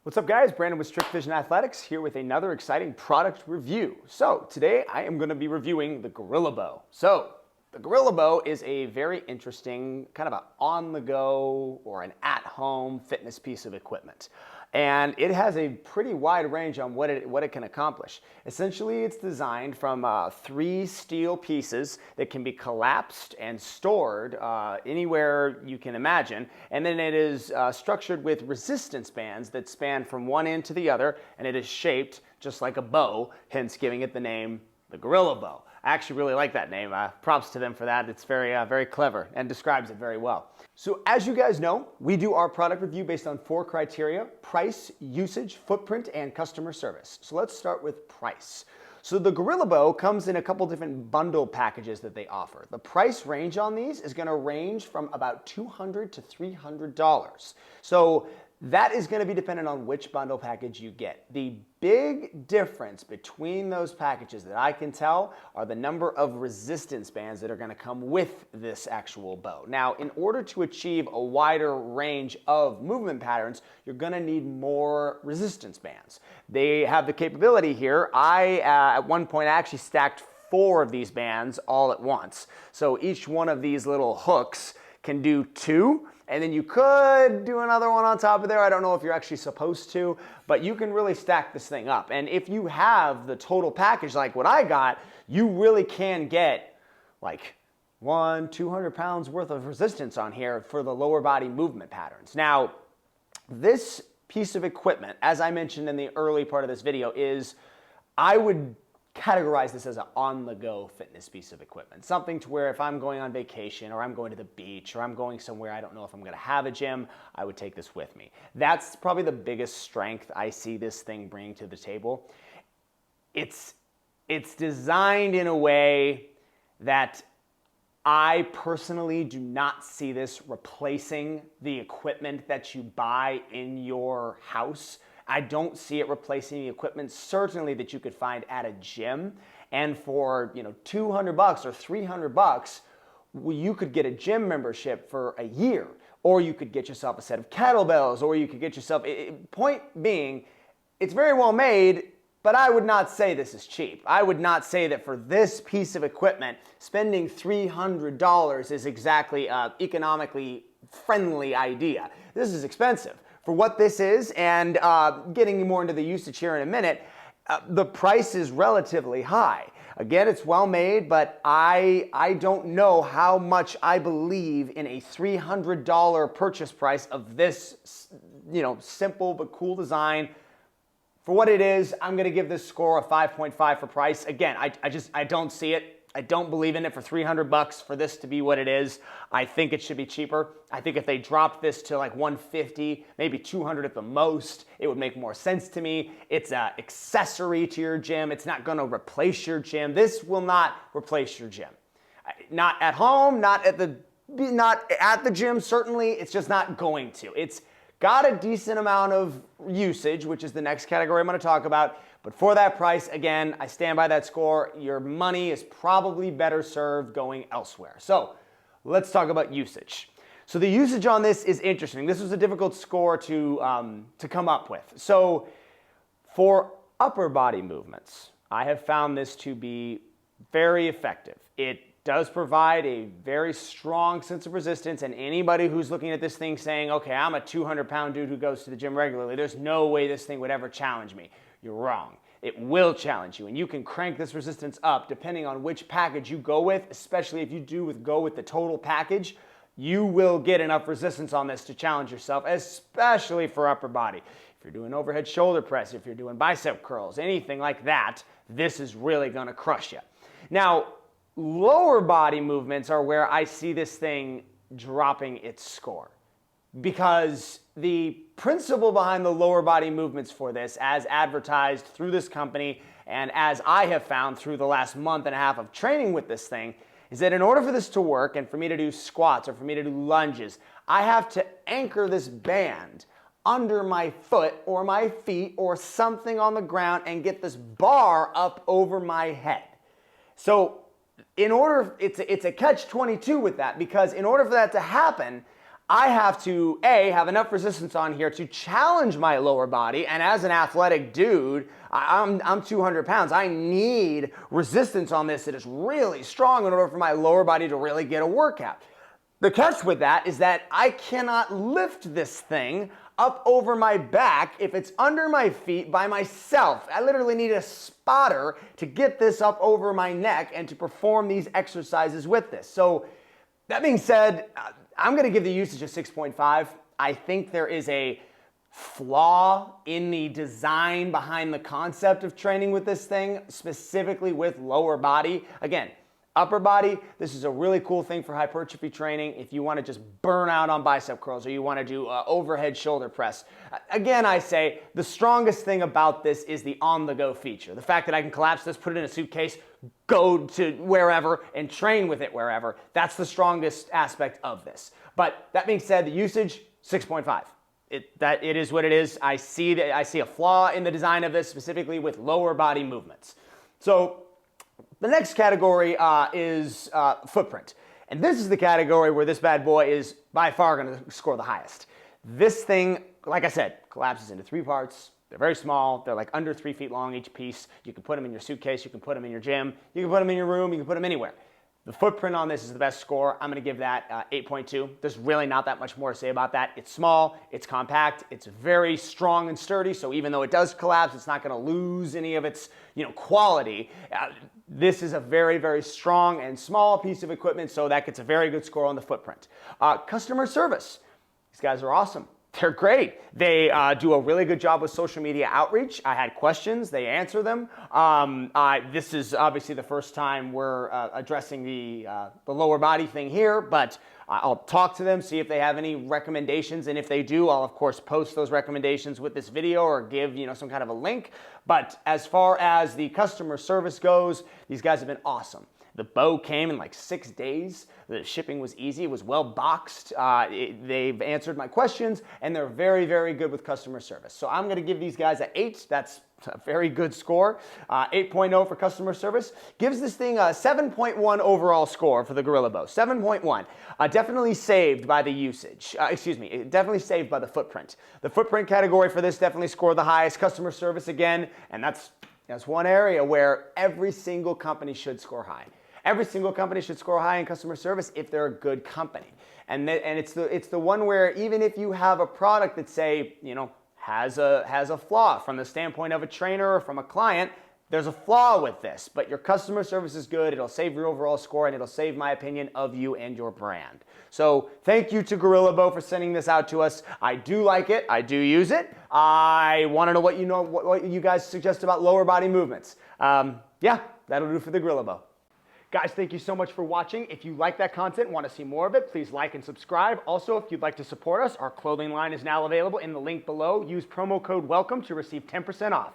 What's up, guys? Brandon with Strict Vision Athletics here with another exciting product review. So today I am going to be reviewing the Gorilla Bow. So the Gorilla Bow is a very interesting kind of an on-the-go or an at-home fitness piece of equipment. And it has a pretty wide range on what it can accomplish. Essentially, it's designed from 3 steel pieces that can be collapsed and stored anywhere you can imagine. And then it is structured with resistance bands that span from one end to the other, and it is shaped just like a bow, hence giving it the name the Gorilla Bow. I actually really like that name. Props to them for that. It's very clever and describes it very well. So as you guys know, we do our product review based on 4 criteria: price, usage, footprint, and customer service. So let's start with price. So the Gorilla Bow comes in a couple different bundle packages that they offer. The price range on these is going to range from about $200 to $300. So that is going to be dependent on which bundle package you get. The big difference between those packages that I can tell are the number of resistance bands that are going to come with this actual bow. Now, in order to achieve a wider range of movement patterns, you're going to need more resistance bands. They have the capability here. At one point, I actually stacked 4 of these bands all at once. So each one of these little hooks can do 2. And then you could do another one on top of there. I don't know if you're actually supposed to, but you can really stack this thing up. And if you have the total package like what I got, you really can get like 200 pounds worth of resistance on here for the lower body movement patterns. Now, this piece of equipment, as I mentioned in the early part of this video, I would categorize this as an on-the-go fitness piece of equipment. Something to where if I'm going on vacation or I'm going to the beach or I'm going somewhere I don't know if I'm going to have a gym, I would take this with me. That's probably the biggest strength I see this thing bringing to the table. It's designed in a way that I personally do not see this replacing the equipment that you buy in your house. I don't see it replacing the equipment, certainly that you could find at a gym. And for $200 or $300, you could get a gym membership for a year, or you could get yourself a set of kettlebells, or you could get yourself. Point being, it's very well made, but I would not say this is cheap. I would not say that for this piece of equipment, spending $300 is exactly an economically friendly idea. This is expensive. For what this is, and getting more into the usage here in a minute, the price is relatively high. Again, it's well made, but I don't know how much I believe in a $300 purchase price of this, simple but cool design. For what it is, I'm going to give this score a 5.5 for price. Again, I don't see it. I don't believe in it for $300 for this to be what it is. I think it should be cheaper. I think if they dropped this to like $150, maybe $200 at the most, it would make more sense to me. It's an accessory to your gym. It's not going to replace your gym. This will not replace your gym. Not at home, not at the gym, certainly. It's just not going to. It's got a decent amount of usage, which is the next category I'm going to talk about. But for that price, again, I stand by that score. Your money is probably better served going elsewhere. So let's talk about usage. So the usage on this is interesting. This was a difficult score to come up with. So for upper body movements, I have found this to be very effective. It does provide a very strong sense of resistance, and anybody who's looking at this thing saying, okay, I'm a 200-pound dude who goes to the gym regularly, there's no way this thing would ever challenge me. You're wrong. It will challenge you, and you can crank this resistance up depending on which package you go with, especially if you go with the total package. You will get enough resistance on this to challenge yourself, especially for upper body. If you're doing overhead shoulder press, if you're doing bicep curls, anything like that, this is really going to crush you. Now, lower body movements are where I see this thing dropping its score, because the principle behind the lower body movements for this, as advertised through this company and as I have found through the last month and a half of training with this thing, is that in order for this to work and for me to do squats or for me to do lunges, I have to anchor this band under my foot or my feet or something on the ground and get this bar up over my head. So it's a catch-22 with that, because in order for that to happen, I have to, A, have enough resistance on here to challenge my lower body. And as an athletic dude, I'm 200 pounds. I need resistance on this that is really strong in order for my lower body to really get a workout. The catch with that is that I cannot lift this thing up over my back if it's under my feet by myself. I literally need a spotter to get this up over my neck and to perform these exercises with this. So that being said, I'm going to give the usage a 6.5. I think there is a flaw in the design behind the concept of training with this thing, specifically with lower body. Again, upper body, this is a really cool thing for hypertrophy training if you want to just burn out on bicep curls or you want to do overhead shoulder press. Again, I say the strongest thing about this is the on-the-go feature. The fact that I can collapse this, put it in a suitcase, go to wherever and train with it wherever. That's the strongest aspect of this. But that being said, the usage, 6.5. It is what it is. I see a flaw in the design of this, specifically with lower body movements. So the next category is footprint. And this is the category where this bad boy is by far going to score the highest. This thing, like I said, collapses into 3 parts. They're very small. They're like under 3 feet long each piece. You can put them in your suitcase. You can put them in your gym. You can put them in your room. You can put them anywhere. The footprint on this is the best score. I'm going to give that 8.2. There's really not that much more to say about that. It's small. It's compact. It's very strong and sturdy. So even though it does collapse, it's not going to lose any of its quality. This is a very, very strong and small piece of equipment, so that gets a very good score on the footprint. Customer service. These guys are awesome. They're great. They do a really good job with social media outreach. I had questions. They answer them. This is obviously the first time we're addressing the lower body thing here, but I'll talk to them, see if they have any recommendations, and if they do, I'll of course post those recommendations with this video or give some kind of a link. But as far as the customer service goes, these guys have been awesome. The bow came in like 6 days. The shipping was easy. It was well boxed. They've answered my questions, and they're very, very good with customer service. So I'm going to give these guys an 8. That's a very good score. 8.0 for customer service. Gives this thing a 7.1 overall score for the Gorilla Bow. 7.1. Definitely saved by the usage. Definitely saved by the footprint. The footprint category for this definitely scored the highest. Customer service again, and that's one area where every single company should score high. Every single company should score high in customer service if they're a good company. And it's the one where even if you have a product that say, has a flaw from the standpoint of a trainer or from a client, there's a flaw with this, but your customer service is good. It'll save your overall score, and it'll save my opinion of you and your brand. So thank you to Gorilla Bow for sending this out to us. I do like it. I do use it. I want to know what you guys suggest about lower body movements. Yeah, that'll do for the Gorilla Bow. Guys, thank you so much for watching. If you like that content and want to see more of it, please like and subscribe. Also, if you'd like to support us, our clothing line is now available in the link below. Use promo code WELCOME to receive 10% off.